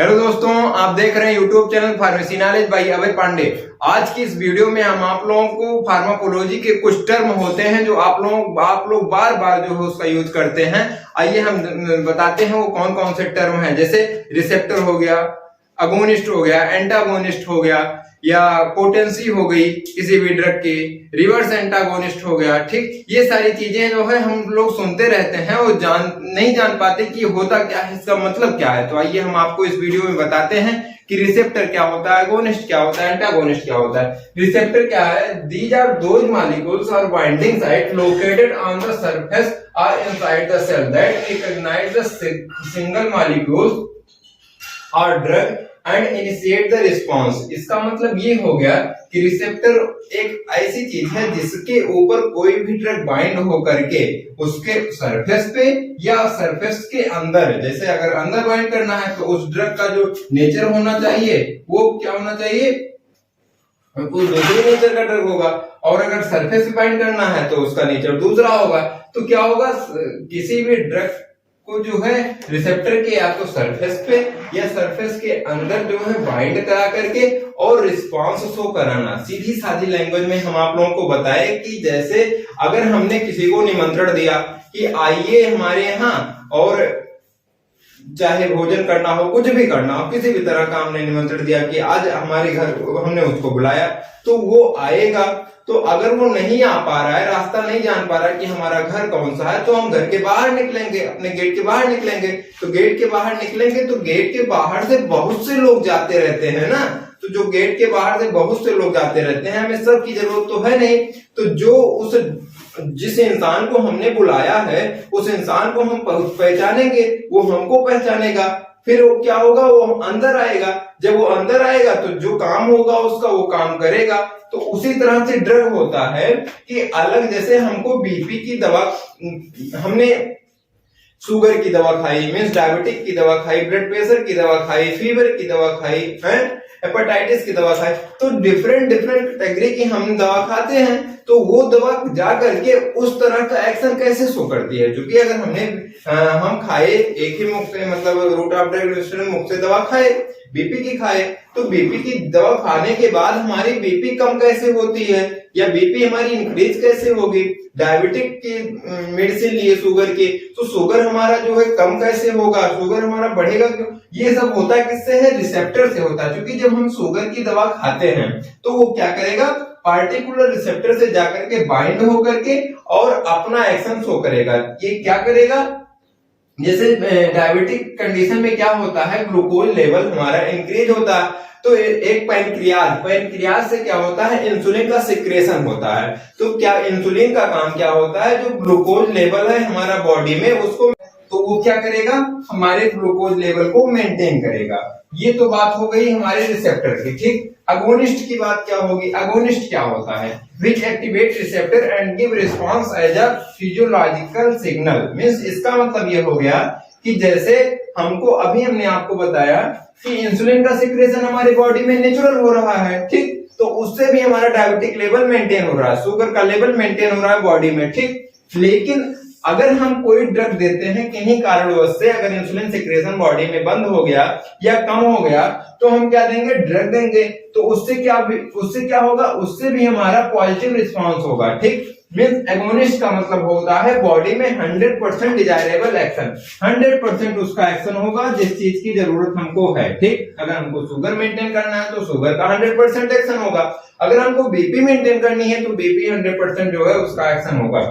Hello दोस्तों, आप देख रहे हैं YouTube channel pharmacy knowledge by Abhay Pandey. आज की इस वीडियो में हम आप लोगों को फार्माकोलॉजी के कुछ टर्म होते हैं जो आप लोग बार बार जो है उसका यूज करते हैं। आइए हम बताते हैं वो कौन कौन से टर्म हैं। जैसे रिसेप्टर हो गया, अगोनिस्ट हो गया, एंटागोनिस्ट हो गया, या पोटेंसी हो गई किसी भी ड्रग की, रिवर्स एंटागोनिस्ट हो गया। ठीक, ये सारी चीजें जो है हम लोग सुनते रहते हैं और नहीं जान पाते कि होता क्या है, इसका मतलब क्या है। तो आइए हम आपको इस वीडियो में बताते हैं कि रिसेप्टर क्या होता है, अगोनिस्ट क्या होता है, एंटागोनिस्ट क्या होता है। रिसेप्टर क्या है? दीज आर दोज मॉलिक्यूल्स और binding site located on the surface और inside the cell that recognize the single molecules और drug and initiate the response. इसका मतलब ये हो गया कि रिसेप्टर एक ऐसी चीज है जिसके ऊपर कोई भी ड्रग बाइंड होकर के उसके सरफेस पे या सरफेस के अंदर, जैसे अगर अंदर बाइंड करना है तो उस ड्रग का जो नेचर होना चाहिए वो क्या होना चाहिए, कुछ दूसरे नेचर का ड्रग होगा। और अगर सरफेस पे बाइंड करना है तो उसका नेचर दूसरा होगा। तो क्या होगा, किसी भी ड्रग को जो है रिसेप्टर के या तो सरफेस पे या सरफेस के अंदर जो है बाइंड करा करके और रिस्पांस शो कराना। सीधी सादी लैंग्वेज में हम आप लोगों को बताए कि जैसे अगर हमने किसी को निमंत्रण दिया कि आइए हमारे यहाँ, और चाहे भोजन करना हो, कुछ भी करना हो, किसी भी तरह का हमने निमंत्रण दिया कि आज हमारे घर, हमने उसको बुलाया तो वो आएगा। तो अगर वो नहीं आ पा रहा है, रास्ता नहीं जान पा रहा है कि हमारा घर कौन सा है, तो हम घर के बाहर निकलेंगे, अपने गेट के बाहर निकलेंगे। तो गेट के बाहर निकलेंगे तो गेट के बाहर से बहुत से लोग जाते रहते हैं ना। तो जो गेट के बाहर से बहुत से लोग जाते रहते हैं, हमें सब की जरूरत तो है नहीं। तो जो जिस इंसान को हमने बुलाया है उस इंसान को हम पहचानेंगे, वो हमको पहचानेगा, फिर वो क्या होगा, वो अंदर आएगा। जब वो अंदर आएगा तो जो काम होगा उसका वो काम करेगा। तो उसी तरह से ड्रग होता है कि अलग, जैसे हमको बीपी की दवा, हमने शुगर की दवा खाई, मीन्स डायबिटिक की दवा खाई, ब्लड प्रेशर की दवा खाई, फीवर की दवा खाई है, हेपेटाइटिस की दवा खाई, तो डिफरेंट कैटेगरी की हम दवा खाते हैं। तो वो दवा जा करके उस तरह का एक्शन कैसे शो करती है, क्योंकि अगर हम खाए एक ही मुख से, मतलब रूट ऑफ ड्रग मुख से दवा खाए, बीपी की खाए, तो बीपी की दवा खाने के बाद हमारी बीपी कम कैसे होती है या बीपी हमारी इंक्रीज कैसे होगी। डायबिटिक की मेडिसिन लिए शुगर की, तो शुगर हमारा जो है कम कैसे होगा, शुगर हमारा बढ़ेगा क्यों। ये सब होता है किससे है, रिसेप्टर से होता है। क्योंकि जब हम शुगर की दवा खाते हैं तो वो क्या करेगा, पार्टिकुलर रिसेप्टर से जाकर के बाइंड होकर के और अपना एक्शन शो करेगा। ये क्या करेगा, जैसे डायबिटिक कंडीशन में क्या होता है, ग्लूकोज लेवल हमारा इंक्रीज होता है। तो एक पैनक्रियाज से क्या होता है, इंसुलिन का सिक्रेशन होता है। तो क्या इंसुलिन का काम क्या होता है, जो ग्लूकोज लेवल है हमारा बॉडी में उसको, तो वो क्या करेगा, हमारे ग्लूकोज लेवल को मेंटेन करेगा। ये तो बात हो गई हमारे रिसेप्टर की। ठीक, अगोनिस्ट की बात क्या होगी। अगोनिस्ट क्या होता है, which activate receptor and give response as a physiological signal. Means इसका मतलब ये हो गया कि जैसे हमने आपको बताया कि इंसुलिन का सिक्रेशन हमारे बॉडी में नेचुरल हो रहा है। ठीक, तो उससे भी हमारा डायबिटिक लेवल मेंटेन हो रहा है, शुगर का लेवल मेंटेन हो रहा है बॉडी में। ठीक, लेकिन अगर हम कोई ड्रग देते हैं किन्हीं कारणवश से, अगर इंसुलिन सिक्रेशन बॉडी में बंद हो गया या कम हो गया, तो हम क्या देंगे, ड्रग देंगे। तो उससे क्या होगा, उससे भी हमारा पॉजिटिव रिस्पॉन्स होगा। ठीक, मीन्स एगोनिस्ट का मतलब होता है बॉडी में 100% डिजायरेबल एक्शन, 100% उसका एक्शन होगा जिस चीज की जरूरत हमको है। ठीक, अगर हमको शुगर मेंटेन करना है तो शुगर का 100% एक्शन होगा, अगर हमको बीपी मेंटेन करनी है तो बीपी 100% जो है उसका एक्शन होगा।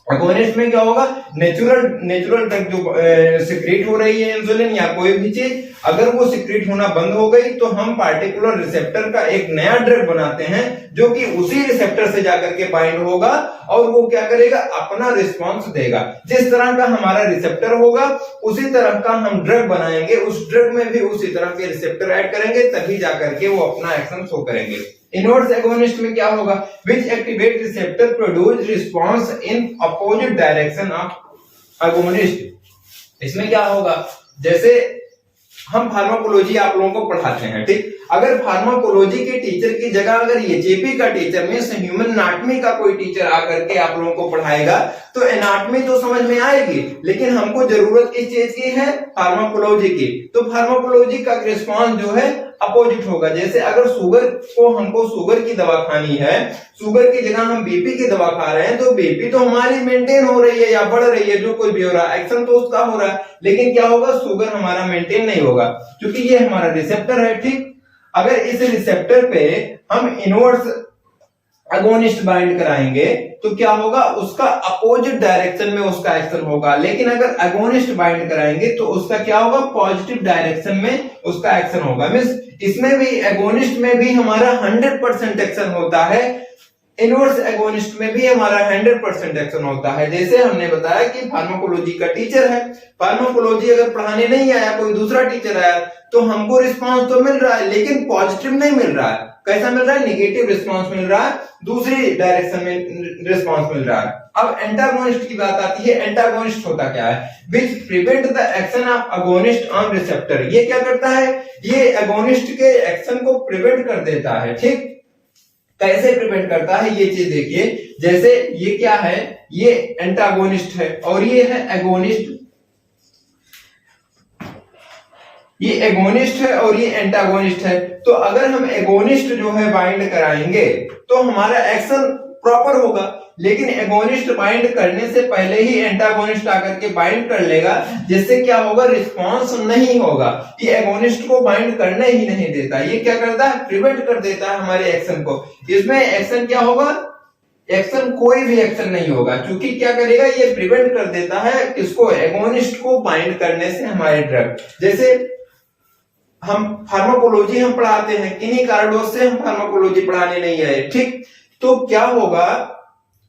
अगोनिस्ट में क्या होगा, नेचुरल ड्रग जो सिक्रेट हो रही है, इंसुलिन या कोई भी चीज, अगर वो सिक्रेट होना बंद हो गई तो हम पार्टिकुलर रिसेप्टर का एक नया ड्रग बनाते हैं जो कि उसी रिसेप्टर से जाकर के बाइंड होगा और वो क्या करेगा, अपना रिस्पॉन्स देगा। जिस तरह का हमारा रिसेप्टर होगा उसी तरह का हम ड्रग बनाएंगे, उस ड्रग में भी उसी तरह के रिसेप्टर ऐड करेंगे, तभी जाकर के वो अपना एक्शन शो करेंगे। इनवर्स एगोनिस्ट में क्या होगा, which activate receptor produce response in opposite direction of agonist. इसमें क्या होगा, जैसे हम फार्माकोलॉजी आप लोगों को पढ़ाते हैं, ठीक। अगर फार्माकोलॉजी के टीचर की जगह अगर ये जेपी का टीचर मींस ह्यूमन एनाटॉमी का कोई टीचर आकर के आप लोगों को पढ़ाएगा तो एनाटॉमी तो समझ में आएगी, लेकिन हमको जरूरत किस चीज की है, फार्माकोलॉजी की। तो फार्माकोलॉजी का रिस्पांस जो है अपोजिट होगा। जैसे अगर शुगर को हमको शुगर की दवा खानी है, शुगर की जगह हम बीपी की दवा खा रहे हैं, तो बीपी तो हमारी मेंटेन हो रही है या बढ़ रही है, जो कुछ भी हो रहा है एक्शन तो उसका हो रहा है, लेकिन क्या होगा, शुगर हमारा मेंटेन नहीं होगा, क्योंकि ये हमारा रिसेप्टर है, ठीक। अगर इस रिसेप्टर पे हम इनवर्स अगोनिस्ट बाइंड कराएंगे तो क्या होगा, उसका अपोजिट डायरेक्शन में उसका एक्शन होगा। लेकिन अगर अगोनिस्ट बाइंड कराएंगे तो उसका क्या होगा, पॉजिटिव डायरेक्शन में उसका एक्शन होगा। मींस इसमें भी एगोनिस्ट में भी हमारा 100% एक्शन होता है, इनवर्स एगोनिस्ट में भी हमारा 100% एक्शन होता है। जैसे हमने बताया कि फार्माकोलॉजी का टीचर है, फार्माकोलॉजी अगर पढ़ाने नहीं आया, कोई दूसरा टीचर आया, तो हमको रिस्पांस तो मिल रहा है लेकिन पॉजिटिव नहीं मिल रहा है। कैसा मिल रहा है, निगेटिव रिस्पांस मिल रहा है, दूसरी डायरेक्शन में रिस्पांस मिल रहा है। अब एंटागोनिस्ट की बात आती है। एंटागोनिस्ट होता क्या है, which prevent the action of agonist on receptor. ये क्या करता है, ये अगोनिस्ट के एक्शन को प्रिवेंट कर देता है, ठीक। कैसे प्रिवेंट करता है ये चीज देखिए। जैसे ये क्या है, ये एंटागोनिस्ट है और ये है एगोनिस्ट, ये एगोनिस्ट है और ये एंटागोनिस्ट है। तो अगर हम एगोनिस्ट जो है बाइंड कराएंगे तो हमारा एक्शन प्रॉपर होगा, लेकिन एगोनिस्ट बाइंड करने से पहले ही एंटागोनिस्ट आकर के बाइंड कर लेगा, जिससे क्या होगा, रिस्पांस नहीं होगा। ये एगोनिस्ट को बाइंड करने ही नहीं देता, ये क्या करता है, प्रिवेंट कर देता है हमारे एक्शन को। इसमें एक्शन क्या होगा, एक्शन कोई भी एक्शन नहीं होगा, क्योंकि क्या करेगा, ये प्रिवेंट कर देता है इसको, एगोनिस्ट को बाइंड करने से हमारे ड्रग। जैसे हम फार्माकोलॉजी हम पढ़ाते हैं, किन्हीं कारणों से हम फार्माकोलॉजी पढ़ाने नहीं आए, ठीक। तो क्या होगा,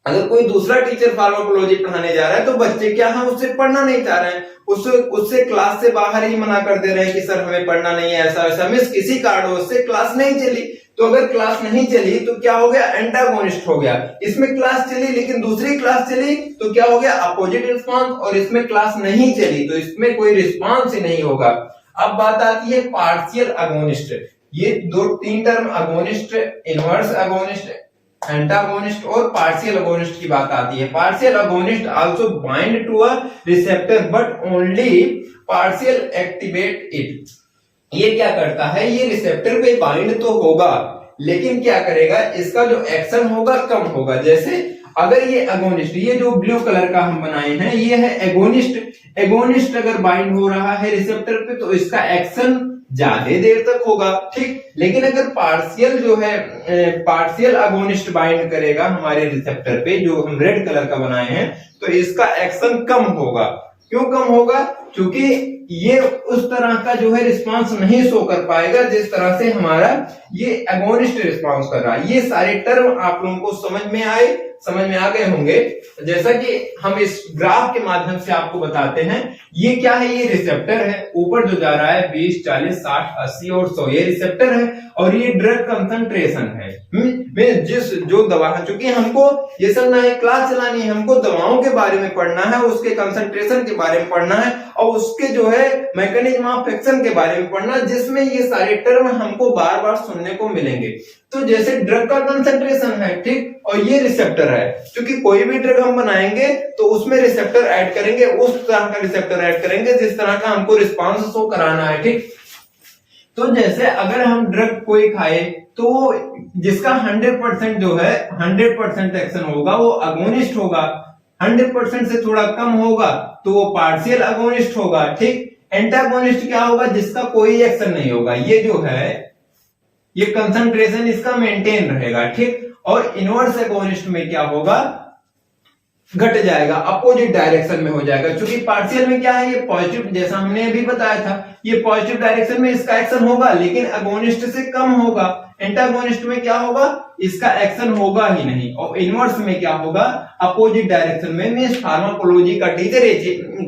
अगर कोई दूसरा टीचर फार्माकोलॉजी पढ़ाने जा रहा है तो बच्चे क्या है, उससे पढ़ना नहीं चाह रहे हैं, उससे क्लास से बाहर ही मना कर दे रहे हैं कि सर हमें पढ़ना नहीं है, ऐसा वैसा। मिस किसी कारणों से क्लास नहीं चली, तो अगर क्लास नहीं चली तो क्या हो गया, एंटागोनिस्ट हो गया। इसमें क्लास चली लेकिन दूसरी क्लास चली तो क्या हो गया, अपोजिट रिस्पांस। और इसमें क्लास नहीं चली तो इसमें कोई रिस्पांस ही नहीं होगा। अब बात आती है पार्शियल अगोनिस्ट। ये दो तीन term, agonist, inverse agonist, antagonist और पार्शियल अगोनिस्ट की बात आती है। Partial agonist also bind to a receptor but only partial activate it. ये क्या करता है, ये रिसेप्टर पे बाइंड तो होगा लेकिन क्या करेगा, इसका जो एक्शन होगा कम होगा। जैसे अगर ये अगोनिस्ट, ये जो ब्लू कलर का हम बनाए हैं, ये है एगोनिस्ट। एगोनिस्ट अगर बाइंड हो रहा है रिसेप्टर पे तो इसका एक्शन ज्यादा देर तक होगा, ठीक। लेकिन अगर पार्शियल जो है, पार्शियल अगोनिस्ट बाइंड करेगा हमारे रिसेप्टर पे, जो हम रेड कलर का बनाए हैं, तो इसका एक्शन कम होगा। क्यों कम होगा, क्योंकि ये उस तरह का जो है रिस्पांस नहीं शो कर पाएगा जिस तरह से हमारा ये एगोनिस्ट रिस्पांस कर रहा है। ये सारे टर्म आप लोगों को समझ में आ गए होंगे। जैसा कि हम इस ग्राफ के माध्यम से आपको बताते हैं, ये क्या है, ये रिसेप्टर है, ऊपर जो जा रहा है 20, 40, 60, 80 और 100, ये रिसेप्टर है और ये ड्रग कंसंट्रेशन है। जिस जो दवा है, चूंकि हमको ये सब ना है क्लास चलानी है, हमको दवाओं के बारे में पढ़ना है, उसके कंसंट्रेशन के बारे में पढ़ना है और उसके जो है मैकेनिज्म ऑफ एक्शन के बारे में पढ़ना, जिसमें ये सारे टर्म हमको बार बार सुनने को मिलेंगे। तो जैसे ड्रग का कंसंट्रेशन है, ठीक, और ये रिसेप्टर है, क्योंकि कोई भी ड्रग हम बनाएंगे तो उसमें रिसेप्टर ऐड करेंगे, उस तरह का रिसेप्टर ऐड करेंगे जिस तरह का हमको रिस्पांस शो कराना है, ठीक। तो जैसे अगर हम ड्रग कोई खाए तो जिसका 100% जो है 100% एक्शन होगा वो अगोनिस्ट होगा, 100% से थोड़ा कम होगा तो वो पार्शियल अगोनिस्ट होगा, ठीक। एंटागोनिस्ट क्या होगा, जिसका कोई एक्शन नहीं होगा, ये जो है ये कंसंट्रेशन इसका मेंटेन रहेगा, ठीक। और इनवर्स एगोनिस्ट में क्या होगा, घट जाएगा, अपोजिट डायरेक्शन में हो जाएगा। क्योंकि पार्शियल में क्या है, ये पॉजिटिव, जैसा हमने अभी बताया था, ये पॉजिटिव डायरेक्शन में इसका एक्शन होगा लेकिन अगोनिस्ट से कम होगा। एंटागोनिस्ट में क्या होगा, इसका एक्शन होगा ही नहीं। और इनवर्स में क्या होगा, अपोजिट डायरेक्शन में। मींस फार्माकोलॉजी का टीचर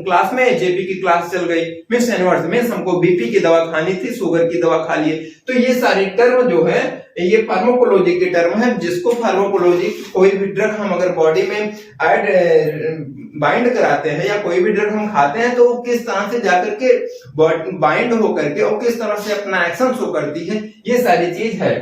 क्लास में एचएपी की क्लास चल गई, मींस इनवर्स मींस हमको बीपी की दवा खानी थी, शुगर की दवा खा लिए। तो ये सारी टर्म जो है ये फार्माकोलॉजी की टर्म है, जिसको फार्माकोलॉजी कोई भी ड्रग हम अगर बॉडी में ऐड बाइंड कराते हैं या कोई भी ड्रग हम खाते हैं तो वो किस तरह से जाकर के बाइंड होकर के और किस तरह से अपना एक्शन शो करती है, ये सारी चीज है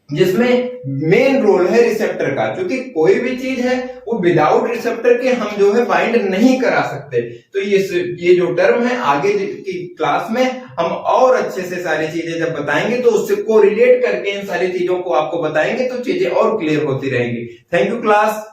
जिसमें मेन रोल है रिसेप्टर का। क्योंकि कोई भी चीज है वो विदाउट रिसेप्टर के हम जो है बाइंड नहीं करा सकते। तो ये जो टर्म है आगे की क्लास में हम और अच्छे से सारी चीजें जब बताएंगे तो उससे को रिलेट करके इन सारी चीजों को आपको बताएंगे तो चीजें और क्लियर होती रहेंगी। Thank you class.